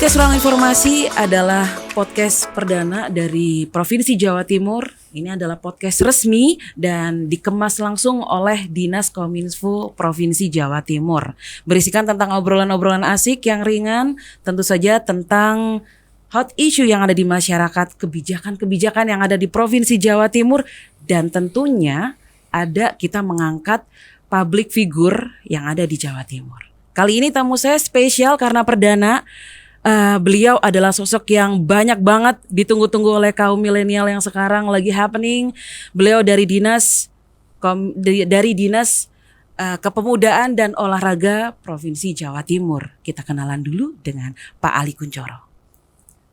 Podcast Ruang Informasi adalah podcast perdana dari Provinsi Jawa Timur. Ini adalah podcast resmi dan dikemas langsung oleh Dinas Kominfo Provinsi Jawa Timur. Berisikan tentang obrolan-obrolan asik yang ringan, tentu saja tentang hot issue yang ada di masyarakat, kebijakan-kebijakan yang ada di Provinsi Jawa Timur, dan tentunya ada kita mengangkat public figure yang ada di Jawa Timur. Kali ini tamu saya spesial karena perdana. Beliau adalah sosok yang banyak banget ditunggu-tunggu oleh kaum milenial yang sekarang lagi happening. Beliau dari Dinas Kepemudaan dan Olahraga Provinsi Jawa Timur. Kita kenalan dulu dengan Pak Ali Kunchoro.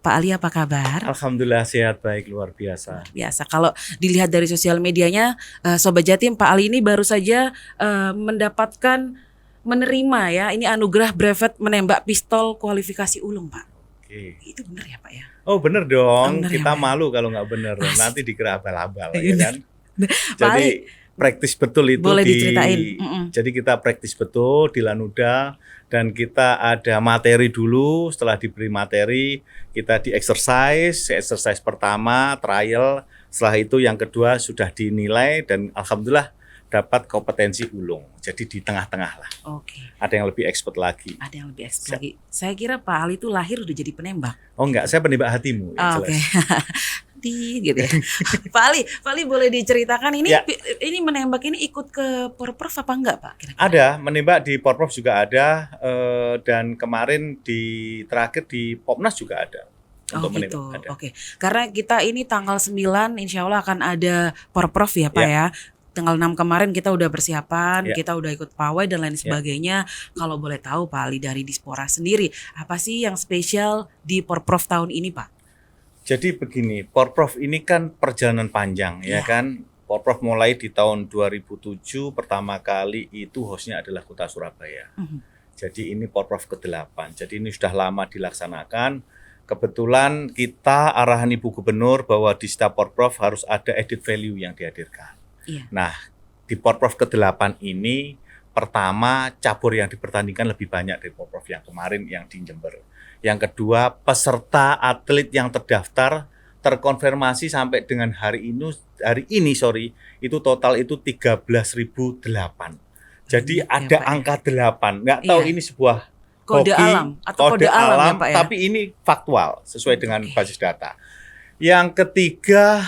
Pak Ali, apa kabar? Alhamdulillah sehat, baik, luar biasa. Biasa. Kalau dilihat dari sosial medianya, Sobat Jatim, Pak Ali ini baru saja menerima ya, ini anugerah brevet menembak pistol kualifikasi ulung, Pak. Oke. Itu benar ya, Pak ya? Oh benar dong, bener kita ya, malu kalau nggak benar, nanti dikira abal-abal ya Iya. kan. Pak Jadi Ali, praktis betul itu boleh diceritain? Jadi kita praktis betul di Lanuda dan kita ada materi dulu. Setelah diberi materi kita di exercise pertama trial. Setelah itu yang kedua sudah dinilai dan alhamdulillah dapat kompetensi ulung. Jadi di tengah-tengah lah. Oke. Ada yang lebih expert lagi. Ada yang lebih expert lagi. Saya kira Pak Ali itu lahir udah jadi penembak. Oh enggak, saya penembak hatimu. Ya, Oke. jelas. Gitu ya. Pak Ali boleh diceritakan ini Ya. ini menembak ini ikut ke Porprov apa enggak, Pak? Kira-kira? Ada, menembak di Porprov juga ada, dan kemarin terakhir di Popnas juga ada. Oh Untuk gitu, menembak ada. oke. Karena kita ini tanggal 9 insya Allah akan ada Porprov ya Pak ya. Tanggal 6 kemarin kita udah persiapan, Ya. kita udah ikut pawai dan lain sebagainya. Kalau boleh tahu Pak Ali dari Dispora sendiri, apa sih yang spesial di Porprov tahun ini, Pak? Jadi begini, Porprov ini kan perjalanan panjang ya Iya. kan. Porprov mulai di tahun 2007, pertama kali itu hostnya adalah Kota Surabaya. Jadi ini Porprov ke-8. Jadi ini sudah lama dilaksanakan. Kebetulan kita arahan Ibu Gubernur bahwa di setiap Porprov harus ada added value yang dihadirkan. Iya. Nah, di Porprov ke-8 ini pertama cabur yang dipertandingkan lebih banyak dari Porprov yang kemarin yang di Jember. Yang kedua, peserta atlet yang terdaftar terkonfirmasi sampai dengan hari ini itu total itu 13.008. Jadi Banyak ya, ada Pak, ya. angka 8. Nggak tahu Iya. ini sebuah Kode hoki, alam atau kode alam ya, Pak ya? tapi ini faktual sesuai dengan Oke. basis data. Yang ketiga,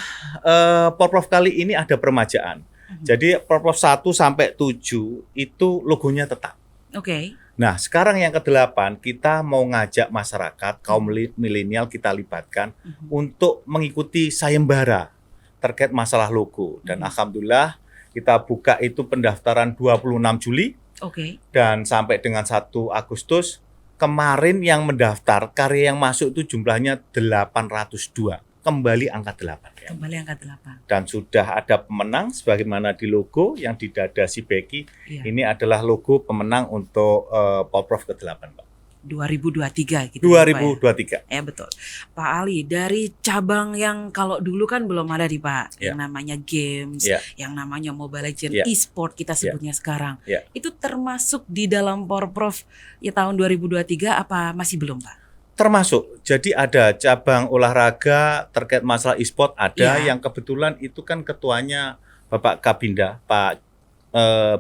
Porprov kali ini ada peremajaan. Jadi Porprov 1 sampai 7 itu logonya tetap. Oke. Nah, sekarang yang ke-8 kita mau ngajak masyarakat, kaum milenial kita libatkan untuk mengikuti sayembara terkait masalah logo. Dan alhamdulillah kita buka itu pendaftaran 26 Juli Oke. dan sampai dengan 1 Agustus. Kemarin yang mendaftar, karya yang masuk itu jumlahnya 802. Kembali angka 8 ya. Kembali angka 8. Dan sudah ada pemenang sebagaimana di logo yang di dada si Becky. Iya. Ini adalah logo pemenang untuk Porprov ke-8, Pak. 2023 gitu. ya, Pak, ya? 2023. Ya betul. Pak Ali, dari cabang yang kalau dulu kan belum ada nih Pak, Ya. yang namanya games, Ya. yang namanya Mobile Legends, Ya. e-sport kita sebutnya sekarang. Ya. Itu termasuk di dalam Porprov ya tahun 2023 apa masih belum, Pak? Termasuk, jadi ada cabang olahraga terkait masalah e-sport ada Ya. yang kebetulan itu kan ketuanya Bapak Kabinda, Pak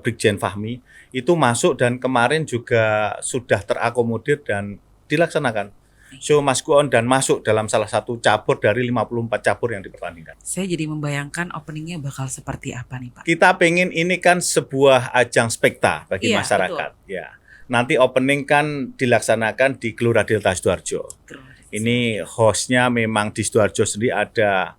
Brigjen Fahmi, itu masuk dan kemarin juga sudah terakomodir dan dilaksanakan. Show must go on dan masuk dalam salah satu cabur dari 54 cabur yang dipertandingkan. Saya jadi membayangkan openingnya bakal seperti apa nih Pak? Kita pengen ini kan sebuah ajang spekta bagi Iya, masyarakat. Ya. Nanti opening kan dilaksanakan di Gelora Delta Sidoarjo. Ini hostnya memang di Sidoarjo sendiri ada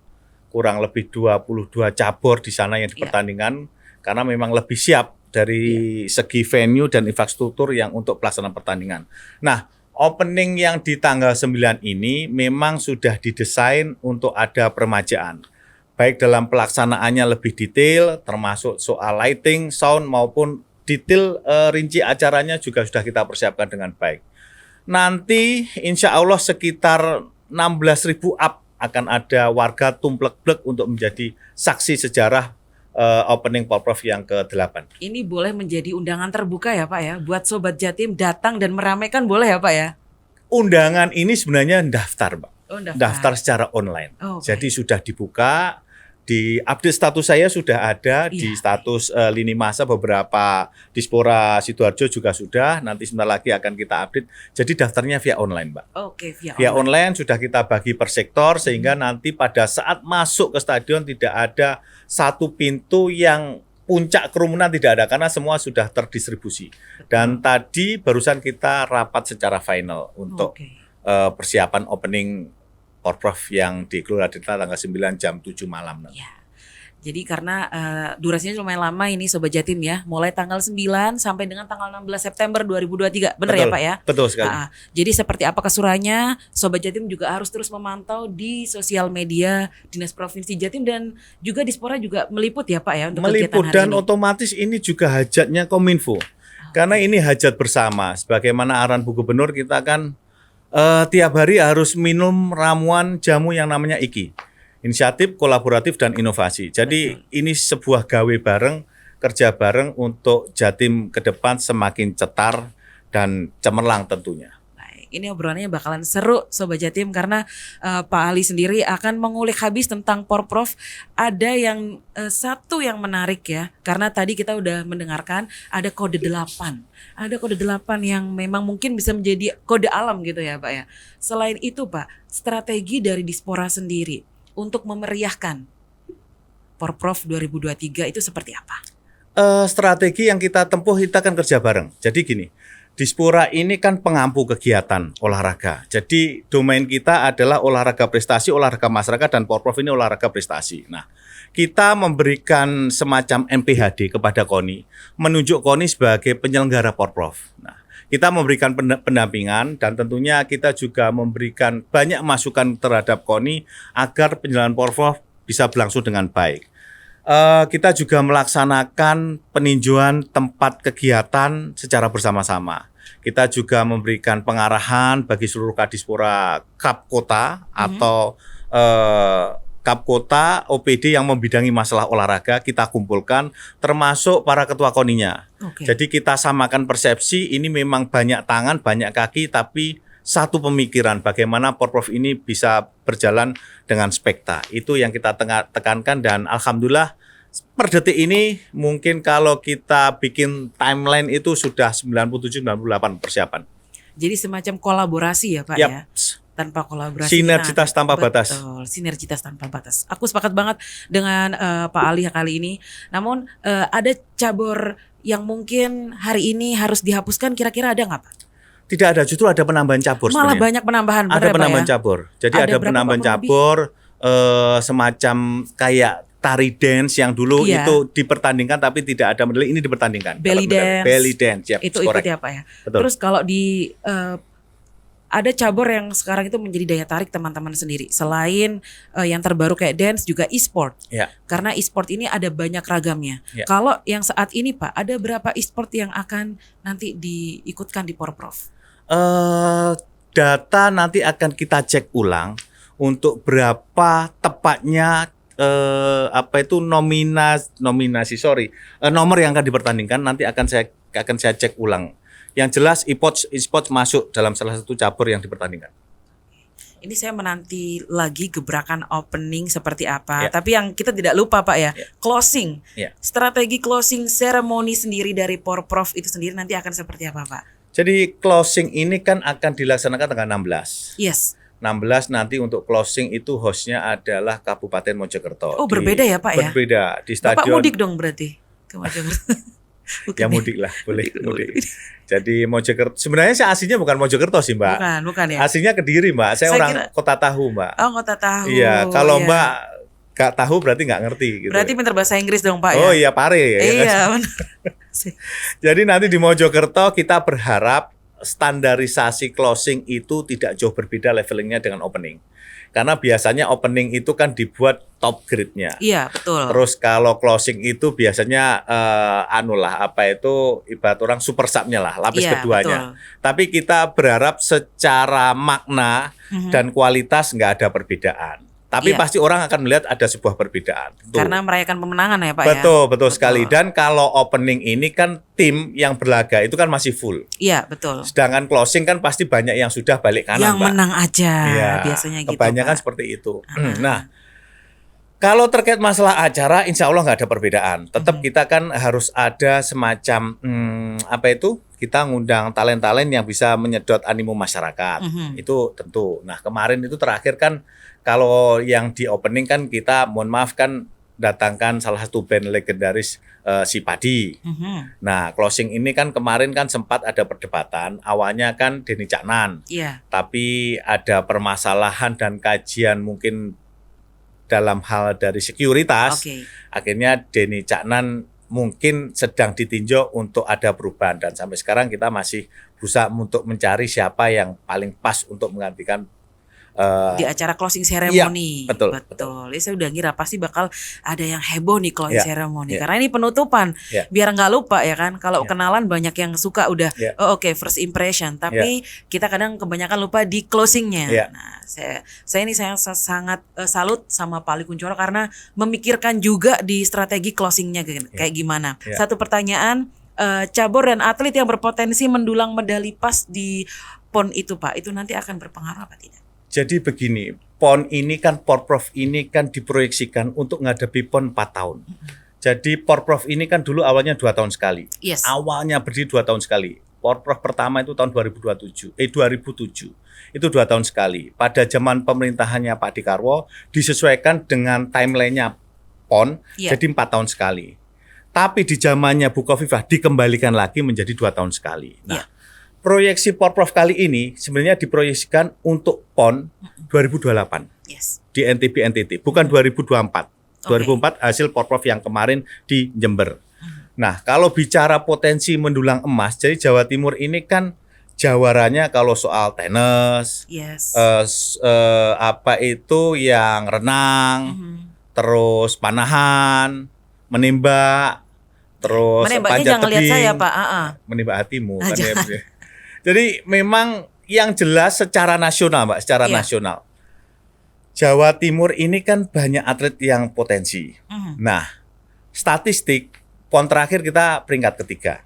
kurang lebih 22 cabur di sana yang dipertandingkan karena memang lebih siap dari segi venue dan infrastruktur yang untuk pelaksanaan pertandingan. Nah, opening yang di tanggal 9 ini memang sudah didesain untuk ada peremajaan. Baik dalam pelaksanaannya lebih detail, termasuk soal lighting, sound, maupun detail rinci acaranya juga sudah kita persiapkan dengan baik. Nanti insya Allah sekitar 16.000 up akan ada warga tumplek-plek untuk menjadi saksi sejarah opening Porprov yang ke-8. Ini boleh menjadi undangan terbuka ya Pak ya, buat Sobat Jatim datang dan meramaikan boleh ya Pak ya? undangan ini sebenarnya daftar, Mbak. Oh, Daftar secara online. Oh, okay. Jadi sudah dibuka, di update status saya sudah ada, di status lini masa beberapa Dispora Sidoarjo juga sudah, nanti sebentar lagi akan kita update. Jadi daftarnya via online, Mbak. Oke, via online sudah kita bagi per sektor, sehingga nanti pada saat masuk ke stadion tidak ada satu pintu yang puncak kerumunan, tidak ada, karena semua sudah terdistribusi. Dan tadi barusan kita rapat secara final untuk persiapan opening Porprov yang di Gelora Delta tanggal 9 jam 7 malam. Ya. Jadi karena durasinya lumayan lama ini Sobat Jatim ya, mulai tanggal 9 sampai dengan tanggal 16 September 2023. Benar ya Pak ya? Betul sekali. Jadi seperti apa keseruannya, Sobat Jatim juga harus terus memantau di sosial media Dinas Provinsi Jatim, dan juga Dispora juga meliput ya Pak ya untuk kegiatan hari ini. Meliput, dan otomatis ini juga hajatnya Kominfo. Karena ini hajat bersama, sebagaimana arahan Bu Gubernur, kita kan tiap hari harus minum ramuan jamu yang namanya IKI, inisiatif kolaboratif dan inovasi. Jadi ini sebuah gawe bareng, kerja bareng untuk Jatim ke depan semakin cetar dan cemerlang tentunya. Ini obrolannya bakalan seru Sobat Jatim, karena Pak Ali sendiri akan mengulik habis tentang Porprov. Ada yang satu yang menarik ya, karena tadi kita udah mendengarkan ada kode 8. Ada kode 8 yang memang mungkin bisa menjadi kode alam gitu ya Pak ya. Selain itu Pak, strategi dari Dispora sendiri untuk memeriahkan Porprov 2023 itu seperti apa? Strategi yang kita tempuh, kita akan kerja bareng. Jadi gini, Dispora ini kan pengampu kegiatan olahraga. Jadi domain kita adalah olahraga prestasi, olahraga masyarakat, dan Porprov ini olahraga prestasi. Nah, kita memberikan semacam MPHD kepada KONI, menunjuk KONI sebagai penyelenggara Porprov. Nah, kita memberikan pendampingan, dan tentunya kita juga memberikan banyak masukan terhadap KONI agar penyelenggaraan Porprov bisa berlangsung dengan baik. Kita juga melaksanakan peninjauan tempat kegiatan secara bersama-sama. Kita juga memberikan pengarahan bagi seluruh Kadispora Kap Kota atau Kap Kota OPD yang membidangi masalah olahraga, kita kumpulkan termasuk para ketua KONI-nya. Jadi kita samakan persepsi, ini memang banyak tangan, banyak kaki, tapi satu pemikiran bagaimana Porprov ini bisa berjalan dengan spekta. Itu yang kita tekankan, dan alhamdulillah per detik ini mungkin kalau kita bikin timeline itu sudah 97-98 persiapan. Jadi semacam kolaborasi ya Pak ya. Tanpa kolaborasi. Sinergitas tanpa batas. Betul, sinergitas tanpa batas. Aku sepakat banget dengan Pak Ali kali ini. Namun ada cabur yang mungkin hari ini harus dihapuskan, kira-kira ada nggak Pak? Tidak ada, justru ada penambahan cabur. Malah banyak penambahan. Ada penambahan cabur. Jadi ada penambahan cabur semacam kayak tari dance yang dulu itu dipertandingkan tapi tidak ada medali, ini dipertandingkan. Belly dance. Belly dance, ya. Itu ikut ya Pak ya. Betul. Terus kalau di ada cabur yang sekarang itu menjadi daya tarik teman-teman sendiri. Selain yang terbaru kayak dance, juga e-sport. Karena e-sport ini ada banyak ragamnya. Kalau yang saat ini Pak, ada berapa e-sport yang akan nanti diikutkan di Porprov? Data nanti akan kita cek ulang untuk berapa tepatnya nomor yang akan dipertandingkan, nanti akan saya cek ulang. Yang jelas e-sports masuk dalam salah satu cabur yang dipertandingkan. Ini saya menanti lagi gebrakan opening seperti apa. Tapi yang kita tidak lupa Pak ya, closing. Strategi closing ceremony sendiri dari Porprov itu sendiri nanti akan seperti apa Pak? Jadi closing ini kan akan dilaksanakan tanggal 16. 16 nanti untuk closing itu hostnya adalah Kabupaten Mojokerto. Oh berbeda ya Pak ya? Berbeda di stadion. Bapak mudik dong berarti ke Mojokerto. Ya mudik lah, boleh mudik. Jadi Mojokerto, sebenarnya saya aslinya bukan Mojokerto sih Mbak. Bukan ya? Aslinya Kediri Mbak, saya orang Kota Tahu Mbak. Oh Kota Tahu. Iya, kalau Mbak gak tahu berarti gak ngerti gitu. Berarti pintar bahasa Inggris dong Pak ya? Oh iya, pare ya. Iya benar. Jadi nanti di Mojokerto kita berharap standarisasi closing itu tidak jauh berbeda levelingnya dengan opening. Karena biasanya opening itu kan dibuat top grade-nya. Iya, betul. Terus kalau closing itu biasanya ibarat orang super sub-nya lah, lapis keduanya. Betul. Tapi kita berharap secara makna dan kualitas nggak ada perbedaan. Tapi Iya. pasti orang akan melihat ada sebuah perbedaan. Tuh. Karena merayakan pemenangan ya Pak Betul, ya. betul sekali. Dan kalau opening ini kan tim yang berlaga itu kan masih full. Iya, betul. Sedangkan closing kan pasti banyak yang sudah balik kanan, Yang Mbak. menang aja Iya, biasanya gitu kebanyakan Pak. seperti itu. Nah, kalau terkait masalah acara, insya Allah nggak ada perbedaan. Tetap kita kan harus ada semacam kita ngundang talent-talent yang bisa menyedot animo masyarakat. Itu tentu. Nah, kemarin itu terakhir kan kalau yang di opening kan kita, mohon maaf kan datangkan salah satu band legendaris si Padi. Nah, closing ini kan kemarin kan sempat ada perdebatan. Awalnya kan Denny Caknan. Iya. Tapi ada permasalahan dan kajian mungkin dalam hal dari sekuritas, Oke. akhirnya Denny Caknan mungkin sedang ditinjau untuk ada perubahan dan sampai sekarang kita masih berusaha untuk mencari siapa yang paling pas untuk menggantikan Di acara closing ceremony. Iya, betul. Ya, saya udah ngira pasti bakal ada yang heboh nih closing Iya, ceremony. iya. Karena ini penutupan. Iya. Biar nggak lupa ya kan. Kalau Iya. kenalan banyak yang suka udah Iya. oh oke, first impression. Tapi kita kadang kebanyakan lupa di closingnya. Iya. Nah, saya sangat salut sama Pak Ali Kunchoro karena memikirkan juga di strategi closingnya kayak gimana. Iya. Satu pertanyaan, cabur dan atlet yang berpotensi mendulang medali pas di PON itu Pak, itu nanti akan berpengaruh apa tidak? Jadi begini, PON ini kan Porprov ini kan diproyeksikan untuk menghadapi PON 4 tahun. Jadi Porprov ini kan dulu awalnya 2 tahun sekali. Yes. Awalnya berdiri 2 tahun sekali. Porprov pertama itu tahun 2007. Itu 2 tahun sekali. Pada zaman pemerintahannya Pak Dekarwo disesuaikan dengan timelinenya PON, Iya. jadi 4 tahun sekali. Tapi di zamannya Bukoviva dikembalikan lagi menjadi 2 tahun sekali. Nah, Iya. proyeksi Porprov kali ini sebenarnya diproyeksikan untuk PON 2028 Yes. di NTB NTT, bukan 2024. Oke. 2004 hasil Porprov yang kemarin di Jember. Nah, kalau bicara potensi mendulang emas, jadi Jawa Timur ini kan jawaranya kalau soal tenis, Yes. yang renang, terus panahan, menembak, terus Menembaknya panjat jangan lihat tebing. saya Pak. Menembak hatimu Ah, kan ya. jangan. Jadi memang yang jelas secara nasional, Mbak, secara Iya. nasional. Jawa Timur ini kan banyak atlet yang potensi. Nah, statistik PON terakhir kita peringkat ketiga.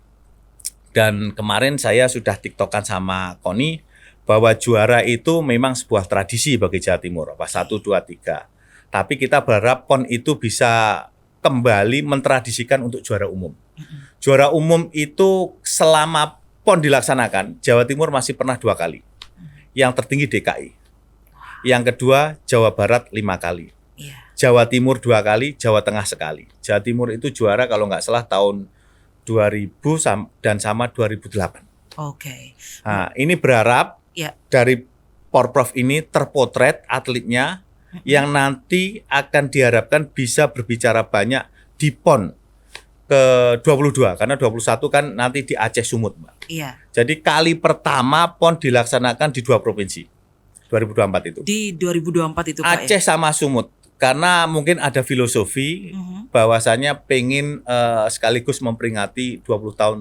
Dan kemarin saya sudah tiktokan sama Koni bahwa juara itu memang sebuah tradisi bagi Jawa Timur, 1, 2, 3. Tapi kita berharap PON itu bisa kembali mentradisikan untuk juara umum. Juara umum itu selama PON dilaksanakan, Jawa Timur masih pernah 2 kali. Yang tertinggi DKI. Yang kedua, Jawa Barat 5 kali. Iya. Jawa Timur 2 kali, Jawa Tengah sekali. Jawa Timur itu juara kalau nggak salah tahun 2000 dan sama 2008. Oke. Nah, ini berharap Ya. dari Porprov ini terpotret atletnya yang nanti akan diharapkan bisa berbicara banyak di PON ke-22 karena 21 kan nanti di Aceh Sumut, Mbak. Iya. Jadi kali pertama PON dilaksanakan di 2 provinsi 2024 itu. Di 2024 itu Pak Aceh sama Sumut karena mungkin ada filosofi bahwasanya pengen sekaligus memperingati 20 tahun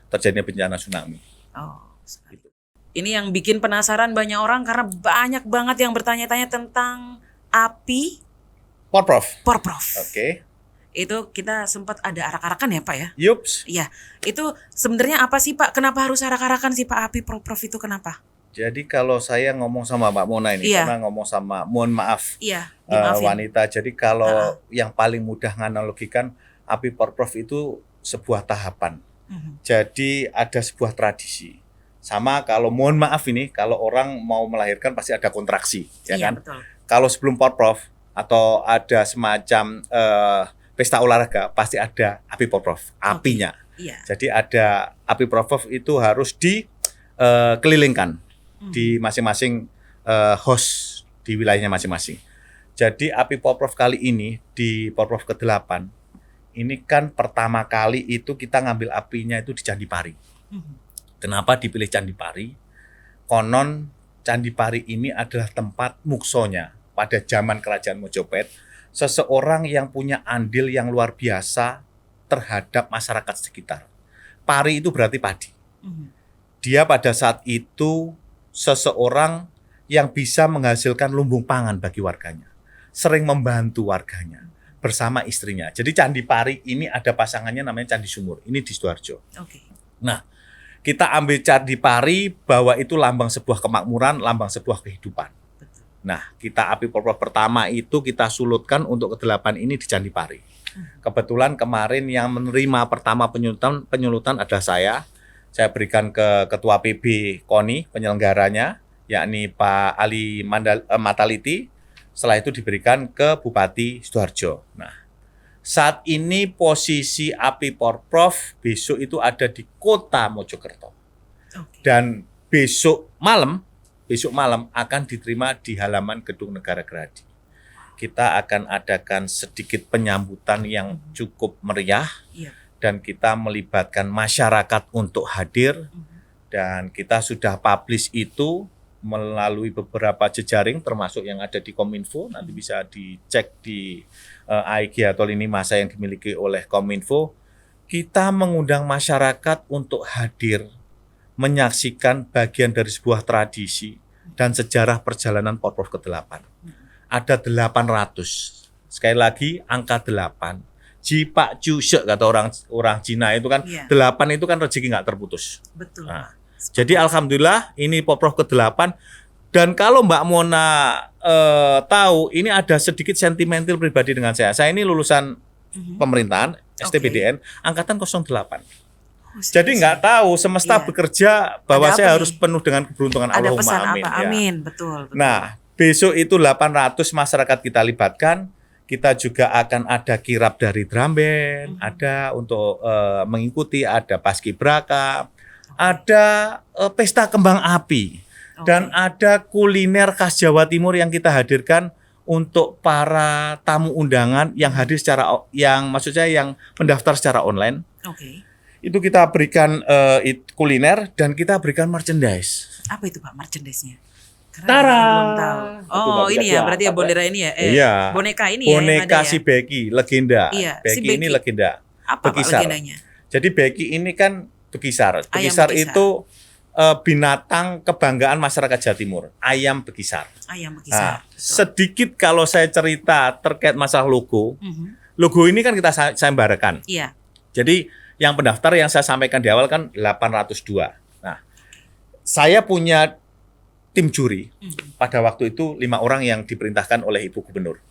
terjadinya bencana tsunami. ya. Oh. Sekali. Ini yang bikin penasaran banyak orang karena banyak banget yang bertanya-tanya tentang api Porprov. Porprov. Oke. Itu kita sempat ada arak-arakan ya Pak ya? Yups. Iya. Itu sebenarnya apa sih Pak? Kenapa harus arak-arakan sih Pak api Porprov itu kenapa? Jadi kalau saya ngomong sama Mbak Mona ini, Iya. karena ngomong sama, mohon maaf, Iya, dimaafin. wanita. Jadi kalau yang paling mudah menganalogikan api Porprov itu sebuah tahapan. Jadi ada sebuah tradisi. Sama kalau mohon maaf ini, kalau orang mau melahirkan pasti ada kontraksi, ya Iya, kan? betul. Kalau sebelum Porprov atau ada semacam pesta olahraga pasti ada api Porprov, apinya. Iya. Jadi ada api Porprov itu harus dikelilingkan di masing-masing host di wilayahnya masing-masing. Jadi api Porprov kali ini di Porprov ke-8 ini kan pertama kali itu kita ngambil apinya itu di Candi Pari. Kenapa dipilih Candi Pari? Konon Candi Pari ini adalah tempat muksonya pada zaman Kerajaan Mojopahit, seseorang yang punya andil yang luar biasa terhadap masyarakat sekitar. Pari itu berarti padi. Dia pada saat itu seseorang yang bisa menghasilkan lumbung pangan bagi warganya. sering membantu warganya bersama istrinya. Jadi Candi Pari ini ada pasangannya namanya Candi Sumur. Ini di Sidoarjo. Oke. Nah, kita ambil Candi Pari bahwa itu lambang sebuah kemakmuran, lambang sebuah kehidupan. Nah, kita api porprov pertama itu kita sulutkan untuk ke-8 ini di Candi Pari. Kebetulan kemarin yang menerima pertama penyulutan adalah saya. Saya berikan ke Ketua PB KONI penyelenggaranya, yakni Pak Ali Mataliti. Setelah itu diberikan ke Bupati Sidoarjo. Nah, saat ini posisi api porprov besok itu ada di Kota Mojokerto. Dan besok malam akan diterima di halaman Gedung Negara Gerahadi. Kita akan adakan sedikit penyambutan yang cukup meriah. Dan kita melibatkan masyarakat untuk hadir. Dan kita sudah publish itu melalui beberapa jejaring termasuk yang ada di Kominfo, nanti bisa dicek di IG atau lini masa yang dimiliki oleh Kominfo. Kita mengundang masyarakat untuk hadir menyaksikan bagian dari sebuah tradisi dan sejarah perjalanan porprov ke-8. Ada 800. Sekali lagi angka 8. Jipak Jusek kata orang Cina itu kan 8 itu kan rezeki nggak terputus. Betul. Nah, jadi alhamdulillah ini porprov ke-8 dan kalau Mbak Mona tahu ini ada sedikit sentimental pribadi dengan saya. Saya ini lulusan pemerintahan STPDN angkatan 08. Jadi nggak tahu semesta bekerja bahwa saya harus penuh dengan keberuntungan. Ada Allahumma pesan amin. apa? Amin, betul. Nah, besok itu 800 masyarakat kita libatkan. Kita juga akan ada kirab dari drum band, ada untuk mengikuti, ada paskibraka, ada pesta kembang api, dan ada kuliner khas Jawa Timur yang kita hadirkan untuk para tamu undangan yang hadir yang mendaftar secara online. Itu kita berikan kuliner dan kita berikan merchandise. Apa itu Pak merchandise-nya? Tara. Belum tahu. Oh, ini ya, berarti ya bendera ini ya. Iya. Boneka ini boneka ya. si Becky, legenda. Iya, Becky, si Becky ini legenda. Apa bekisar. Pak legendanya? Jadi Becky ini kan bekisar. Bekisar itu binatang kebanggaan masyarakat Jawa Timur. Ayam bekisar. Ayam bekisar. Nah, sedikit kalau saya cerita terkait masalah logo. Logo ini kan kita sayembarakan. Iya. Jadi yang pendaftar yang saya sampaikan di awal kan 802. Nah, saya punya tim juri. Pada waktu itu 5 orang yang diperintahkan oleh Ibu Gubernur.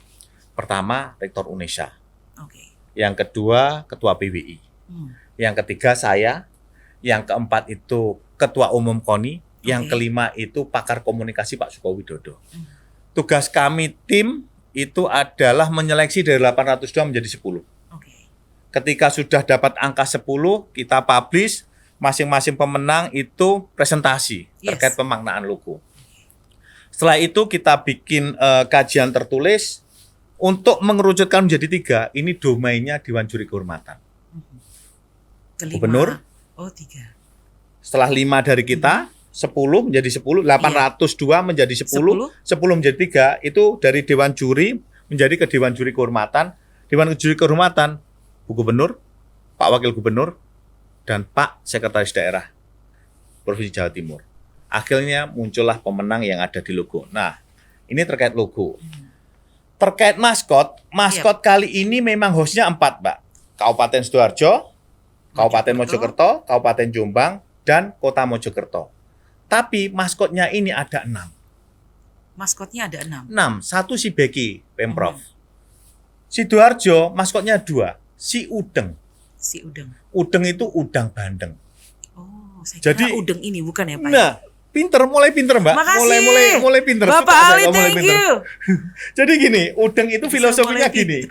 Pertama, Rektor UNESA. Yang kedua, Ketua PWI. Yang ketiga, saya. Yang keempat itu Ketua Umum KONI. Yang kelima itu pakar komunikasi Pak Joko Widodo. Tugas kami tim itu adalah menyeleksi dari 802 menjadi 10. Ketika sudah dapat angka 10, kita publish. Masing-masing pemenang itu presentasi terkait pemaknaan logo. Setelah itu kita bikin kajian tertulis untuk mengerucutkan menjadi 3. Ini domainnya Dewan Juri Kehormatan. Gubernur. 3. Setelah 5 dari kita, 10 menjadi 10, 802 menjadi 10, 10 menjadi 3. Itu dari Dewan Juri menjadi ke Dewan Juri Kehormatan. Dewan Juri Kehormatan, Bu Gubernur, Pak Wakil Gubernur, dan Pak Sekretaris Daerah Provinsi Jawa Timur. Akhirnya muncullah pemenang yang ada di logo. Nah, ini terkait logo. Terkait maskot kali ini memang hostnya 4, Mbak. Kabupaten Sidoarjo, Kabupaten Mojokerto, Kabupaten Jombang, dan Kota Mojokerto. Tapi maskotnya ini ada 6. Maskotnya ada 6? 6. Satu si Becky, Pemprov. Sidoarjo, maskotnya 2. Si Udeng. Si Udeng. Udeng itu udang bandeng. Oh, saya jadi kira udeng ini bukan ya Pak? Nah, mulai pinter Mbak. Makasih. Mulai pinter. Bapak Ali, thank you. Jadi gini, udeng itu filosofinya gini.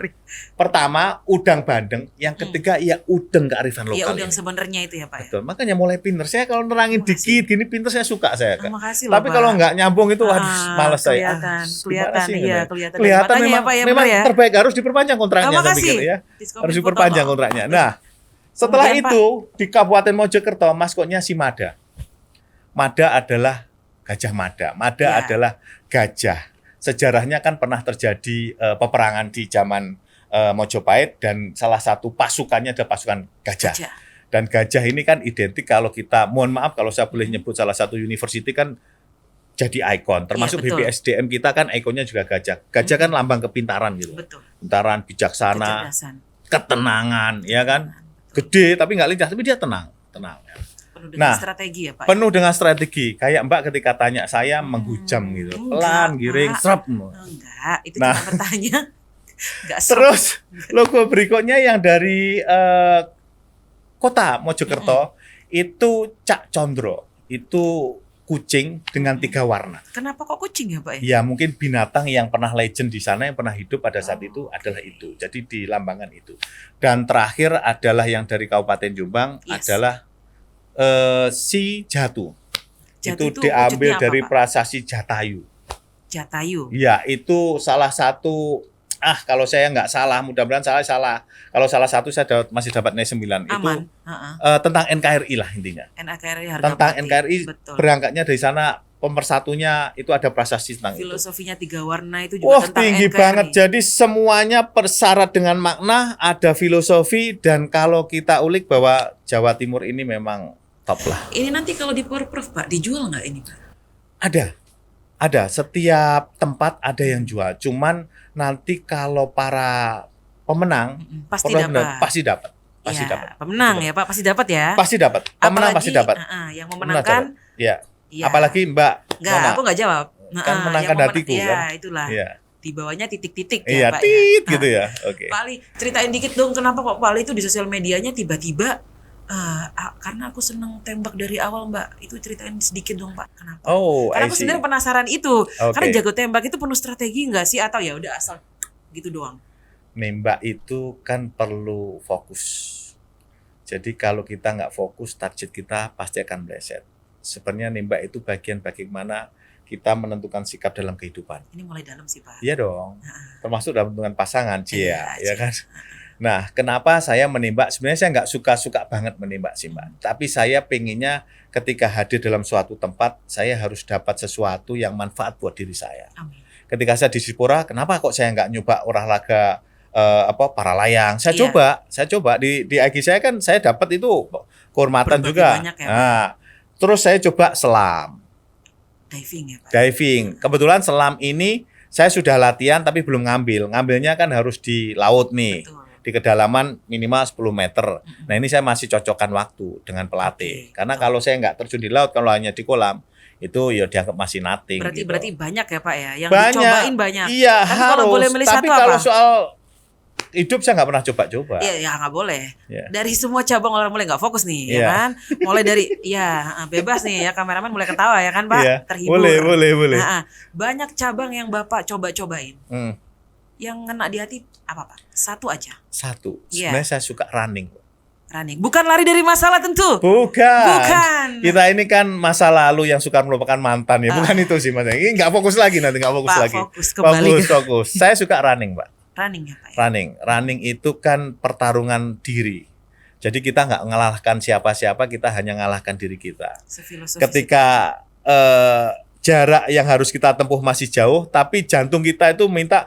Pertama, udang bandeng. Yang ketiga, ya udeng kearifan lokal. Ya udang sebenarnya itu ya Pak. Betul, makanya mulai pinter. Saya kalau nerangin dikit, gini pinter saya suka saya. Makasih Tapi kalau nggak nyambung itu, malas saya. Kelihatan memang terbaik harus diperpanjang kontraknya. Saya pikir ya. Harus diperpanjang kontraknya. Nah, setelah itu di Kabupaten Mojokerto maskotnya si Mada. Mada adalah Gajah Mada. Mada adalah gajah. Sejarahnya kan pernah terjadi peperangan di zaman Mojopahit dan salah satu pasukannya adalah pasukan gajah. Dan gajah ini kan identik kalau kita, mohon maaf kalau saya boleh nyebut salah satu university kan jadi ikon. Termasuk Iya, betul. BPSDM kita kan ikonnya juga gajah. Gajah kan lambang kepintaran gitu. Betul. Pintaran, bijaksana, Kecerdasan. ketenangan, ya kan. Gede tapi nggak lincah, tapi dia tenang. Ya. Penuh dengan Nah, strategi ya Pak. Penuh dengan strategi. Kayak Mbak ketika tanya saya menghujam gitu. Pelan, giring, serep. Enggak, itu Nah. cuma bertanya. Enggak Terus logo berikutnya yang dari kota Mojokerto itu Cak Condro. Itu kucing dengan 3 warna. Kenapa kok kucing ya Pak ya? Ya mungkin binatang yang pernah legend di sana, yang pernah hidup pada saat itu adalah itu. Jadi dilambangkan itu. Dan terakhir adalah yang dari Kabupaten Jombang Yes. adalah si Jatu. Jatu Itu itu diambil wujudnya apa, dari Pak? prasasti Jatayu. Jatayu. Ya itu salah satu. Kalau saya nggak salah, mudah-mudahan salah. Kalau salah satu saya masih dapat nilai 9. Itu Aman. tentang NKRI lah intinya. NKRI harga Tentang mati. NKRI Betul. berangkatnya dari sana. Pemersatunya itu ada prasasti tentang itu. Filosofinya 3 warna itu juga Wah, tentang tinggi NKRI. banget. Jadi semuanya persyarat dengan makna, ada filosofi, dan kalau kita ulik bahwa Jawa Timur ini memang top lah. Ini nanti kalau di Porprov Pak dijual nggak ini Pak? Ada. Setiap tempat ada yang jual. Cuman nanti kalau para pemenang Pasti pemenang dapat. pasti dapat. Pasti Ya, dapat. pemenang ya Pak, pasti dapat ya. Pasti dapat. Pemenang Apalagi, pasti dapat. yang Pemenang memenangkan. dapat. Ya. Ya. Apalagi Mbak Enggak, Nona. aku nggak jawab. Kan menangkan yang hatiku, ya, kan? itulah. Iya. Di bawahnya titik-titik Iya, ya Pak tit ya. gitu ya. Oke. Pak Ali, ceritain dikit dong kenapa kok Pak Ali itu di sosial medianya tiba-tiba karena aku seneng tembak dari awal Mbak. Itu ceritain sedikit dong Pak. Kenapa? Oh, Karena I aku see. sebenarnya penasaran itu. Oke. Karena jago tembak itu penuh strategi nggak sih atau ya udah asal gitu doang? Nembak itu kan perlu fokus. Jadi kalau kita nggak fokus, target kita pasti akan meleset. Sebenarnya nembak itu bagian bagaimana kita menentukan sikap dalam kehidupan. Ini mulai dalam sih Pak. Iya dong. Termasuk dalam menentukan pasangan, Iya, ya kan? Nah, kenapa saya menembak? Sebenarnya saya nggak suka banget menembak sih, Mbak. Tapi saya pengennya ketika hadir dalam suatu tempat, saya harus dapat sesuatu yang manfaat buat diri saya. Amin. Ketika saya di Sipora, kenapa kok saya nggak nyoba olahraga para layang? Saya Iya. coba di IG saya kan saya dapat itu kehormatan Berbagai juga. banyak ya, Pak. Nah, terus saya coba selam, Diving ya Pak. diving. Kebetulan selam ini saya sudah latihan tapi belum ngambil. Ngambilnya kan harus di laut nih. Betul. Di kedalaman minimal 10 meter. Nah ini saya masih cocokkan waktu dengan pelatih. Oke. Karena kalau saya nggak terjun di laut, kalau hanya di kolam, itu ya dianggap masih nothing. Berarti gitu. banyak ya Pak ya, yang Banyak. dicobain banyak. Iya, Tapi harus. kalau boleh milih Tapi satu kalau apa? soal hidup saya nggak pernah coba-coba. Iya, ya nggak boleh. Ya. Dari semua cabang olahraga mulai nggak fokus nih, ya Iya. kan? Mulai dari, bebas nih ya, kameramen mulai ketawa ya kan Pak, Iya. terhibur. Boleh. Nah, banyak cabang yang Bapak coba-cobain. Hmm. Yang ngena di hati apa Pak? Satu aja, Satu. Iya. Sebenarnya saya suka running. running. Bukan lari dari masalah tentu. Bukan. Kita ini kan masa lalu yang suka melupakan mantan ya. Bukan itu sih Mas. Ini nggak fokus lagi nanti, nggak fokus Pak, lagi. fokus kembali ke Fokus. Saya suka running, Pak. running ya Pak. Ya? Running itu kan pertarungan diri. Jadi kita nggak mengalahkan siapa-siapa, kita hanya mengalahkan diri kita. Sefilosofi Ketika jarak yang harus kita tempuh masih jauh, tapi jantung kita itu minta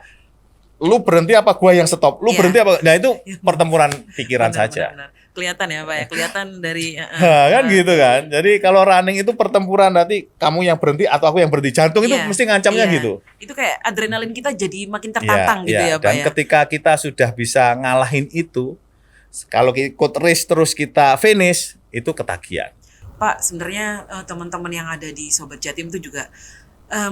lu berhenti apa gua yang stop, lu Iya. berhenti apa, nah itu pertempuran pikiran Benar, saja. benar. Kelihatan ya Pak ya, kelihatan dari Kan gitu kan. Jadi kalau running itu pertempuran, nanti kamu yang berhenti atau aku yang berhenti, jantung itu Iya, mesti ngancamnya iya. gitu. Itu kayak adrenalin kita jadi makin Iya, tertantang gitu iya. ya Pak Dan ya. ketika kita sudah bisa ngalahin itu, kalau ikut race terus kita finish, itu ketagihan. Pak, sebenarnya teman-teman yang ada di Sobat Jatim itu juga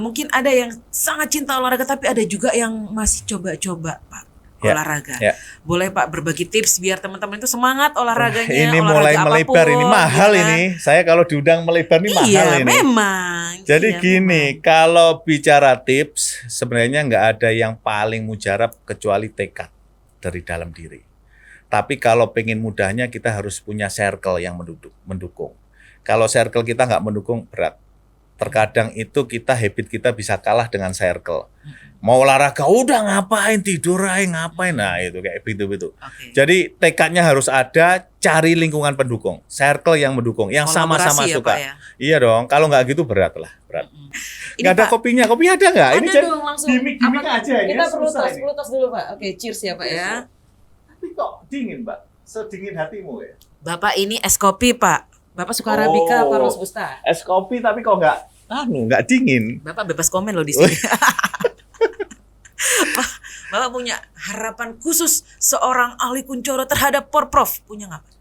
mungkin ada yang sangat cinta olahraga, tapi ada juga yang masih coba-coba Pak Ya, olahraga. ya. Boleh Pak berbagi tips biar teman-teman itu semangat olahraganya. Ini olahraga mulai apapun, melebar, ini mahal ya kan? ini. Saya kalau diundang melebar ini mahal Iya, ini. memang. Jadi Iya, gini, memang. kalau bicara tips, sebenarnya nggak ada yang paling mujarab kecuali tekad dari dalam diri. Tapi kalau pengen mudahnya, kita harus punya circle yang mendukung. Kalau circle kita nggak mendukung, berat. Terkadang itu habit kita bisa kalah dengan circle. Mau olahraga, udah ngapain, tidur aja ngapain. Nah itu kayak gitu-gitu. Oke. Jadi tekadnya harus ada, cari lingkungan pendukung. Circle yang mendukung, yang sama-sama Kolaborasi ya, suka. Pak, ya? Iya dong, kalau nggak gitu berat lah. Berat. Ini Nggak ada Pak, kopinya, kopi ada nggak? ada Ini jadi dong langsung. gimmick Apa- aja ya, Kita perlu susah tos, ini. perlu tos dulu Pak. Oke, cheers ya Pak ya. Tapi kok dingin, Mbak? Sedingin hatimu ya? Bapak ini es kopi Pak. Bapak suka Arabica apa Oh. Robusta? Es kopi tapi kok nggak nggak dingin. Bapak bebas komen loh di sini. Bapak punya harapan khusus seorang ahli Kunchoro terhadap Porprov, punya nggak Pak?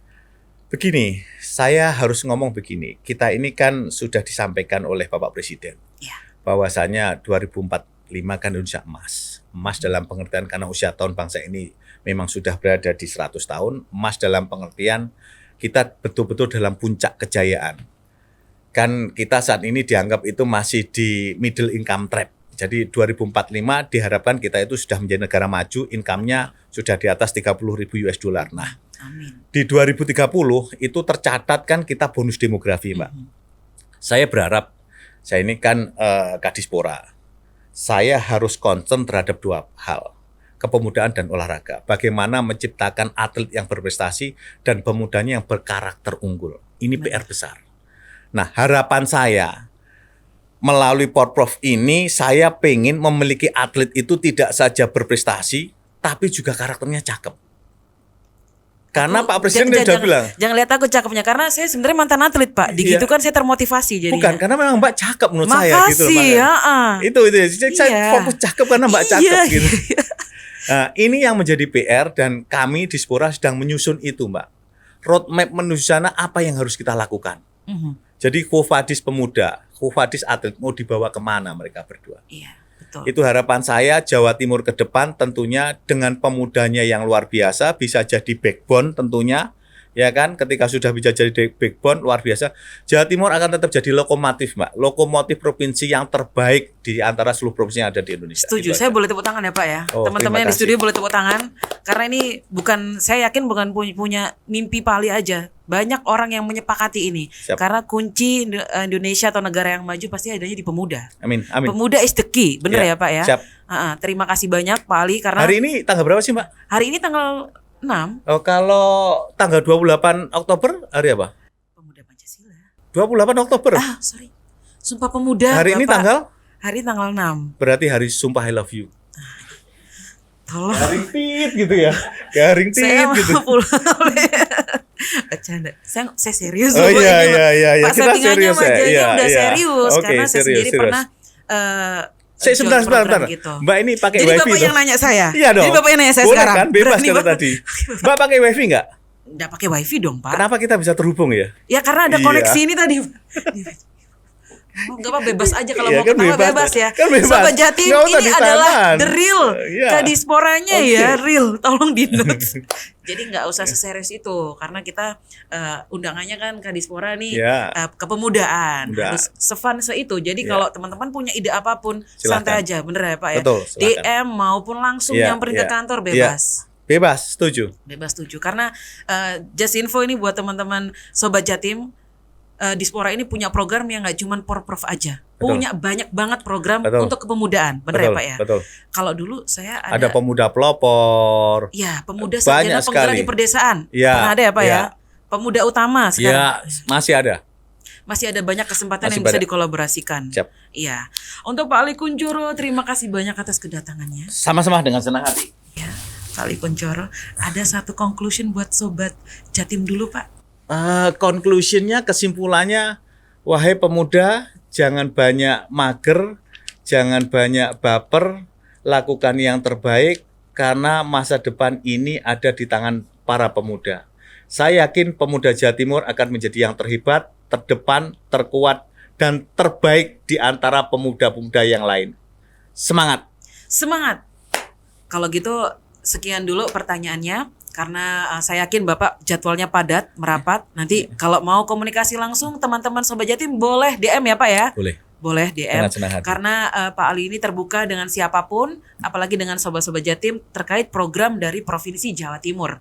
Begini, saya harus ngomong begini. Kita ini kan sudah disampaikan oleh Bapak Presiden. Ya. Bahwasanya 2045 kan Indonesia emas. Emas dalam pengertian karena usia tahun bangsa ini memang sudah berada di 100 tahun. Emas dalam pengertian kita betul-betul dalam puncak kejayaan. Kan kita saat ini dianggap itu masih di middle income trap. Jadi 2045 diharapkan kita itu sudah menjadi negara maju, income-nya sudah di atas 30.000 US dollar. Nah, Amin. di 2030 itu tercatat kan kita bonus demografi, Mbak. Saya berharap, saya ini kan Kadispora, saya harus concern terhadap dua hal, kepemudaan dan olahraga. Bagaimana menciptakan atlet yang berprestasi dan pemudanya yang berkarakter unggul. Ini PR besar. Nah, harapan saya melalui Porprov ini, saya pengen memiliki atlet itu tidak saja berprestasi, tapi juga karakternya cakep. Karena Pak Presiden sudah bilang. Jangan lihat aku cakepnya, karena saya sebenarnya mantan atlet Pak. Digitu kan saya termotivasi jadinya. Bukan, karena memang Mbak cakep menurut saya gitu. Makasih ya. Itu saya fokus cakep karena Mbak cakep gitu. Nah, ini yang menjadi PR dan kami di Dispora sedang menyusun itu, Mbak. Roadmap menuju sana apa yang harus kita lakukan. Jadi Qufadis pemuda, Qufadis atlet mau dibawa kemana mereka berdua. Iya, betul. Itu harapan saya Jawa Timur ke depan tentunya dengan pemudanya yang luar biasa bisa jadi backbone tentunya. Ya kan, ketika sudah bisa jadi backbone luar biasa, Jawa Timur akan tetap jadi lokomotif, Mbak. Lokomotif provinsi yang terbaik di antara seluruh provinsi yang ada di Indonesia. Setuju, saya boleh tepuk tangan ya Pak ya. Teman-teman yang di studio boleh tepuk tangan. Karena ini bukan, saya yakin bukan punya mimpi Pak Ali aja. Banyak orang yang menyepakati ini. Siap. Karena kunci Indonesia atau negara yang maju pasti adanya di pemuda. Amin, amin. Pemuda is the key, bener ya Pak ya? Siap. Terima kasih banyak Pak Ali karena hari ini tanggal berapa sih, Mbak? Hari ini tanggal 6. Oh, kalau tanggal 28 Oktober hari apa? Pemuda Pancasila. 28 Oktober. Sorry. Sumpah Pemuda. Hari Bapak. ini tanggal? Hari tanggal 6. Berarti hari Sumpah I Love You. Tolong. Garing tit gitu ya. Garing tit saya gitu. Bercanda. Saya serius. Oh iya. Pak Kita serius ya. Iya, udah iya. serius Oke, karena saya serius. sendiri pernah sebentar. Gitu. Mbak ini pakai Jadi wifi. Bapak yang nanya saya. Iya dong. Jadi Bapak yang nanya saya boleh sekarang. Kan? Bebas kata tadi. Mbak pakai wifi nggak? Nggak pakai wifi dong Pak. Kenapa kita bisa terhubung ya? Ya karena ada koneksi ini tadi. Enggak apa bebas aja kalau iya, mau kan ketawa bebas ya. Kan bebas. Sobat Jatim ini adalah the real Kadisporanya ya, real. Tolong di notes. Jadi nggak usah seserius itu karena kita undangannya kan Kadispora nih kepemudaan. Harus se-fun itu. Jadi kalau teman-teman punya ide apapun santai aja, bener ya Pak ya. Betul, DM maupun langsung nyamperin ke kantor bebas. Bebas, setuju. Bebas setuju karena just info ini buat teman-teman Sobat Jatim. Dispora ini punya program yang nggak cuma Porprov aja, punya banyak banget program untuk kepemudaan, benar ya Pak ya? Betul. Kalau dulu saya ada pemuda pelopor, ya pemuda sarjana penggerak di perdesaan, pernah ada ya Pak ya? Pemuda utama sekarang, masih ada banyak kesempatan yang bisa dikolaborasikan. Iya, untuk Pak Ali Kunchoro, terima kasih banyak atas kedatangannya. Sama-sama dengan senang hati. Ya, Pak Ali Kunchoro, ada satu conclusion buat Sobat Jatim dulu Pak. Conclusionnya, kesimpulannya, wahai pemuda, jangan banyak mager, jangan banyak baper, lakukan yang terbaik karena masa depan ini ada di tangan para pemuda. Saya yakin pemuda Jawa Timur akan menjadi yang terhebat, terdepan, terkuat, dan terbaik di antara pemuda-pemuda yang lain. Semangat! Semangat! Kalau gitu, sekian dulu pertanyaannya. Karena saya yakin Bapak jadwalnya padat, merapat. Nanti kalau mau komunikasi langsung teman-teman Sobat Jatim boleh DM ya Pak ya? Boleh DM. Karena Pak Ali ini terbuka dengan siapapun, apalagi dengan Sobat-Sobat Jatim terkait program dari Provinsi Jawa Timur.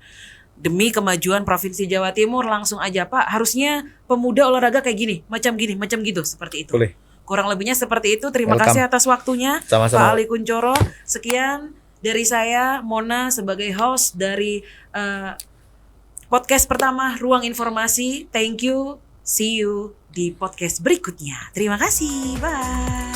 Demi kemajuan Provinsi Jawa Timur langsung aja Pak, harusnya pemuda olahraga kayak gini, macam gitu, seperti itu. Boleh. Kurang lebihnya seperti itu. Terima kasih atas waktunya Pak Ali Kunchoro. Sekian dari saya, Mona, sebagai host dari podcast pertama Ruang Informasi. Thank you, see you di podcast berikutnya. Terima kasih, bye.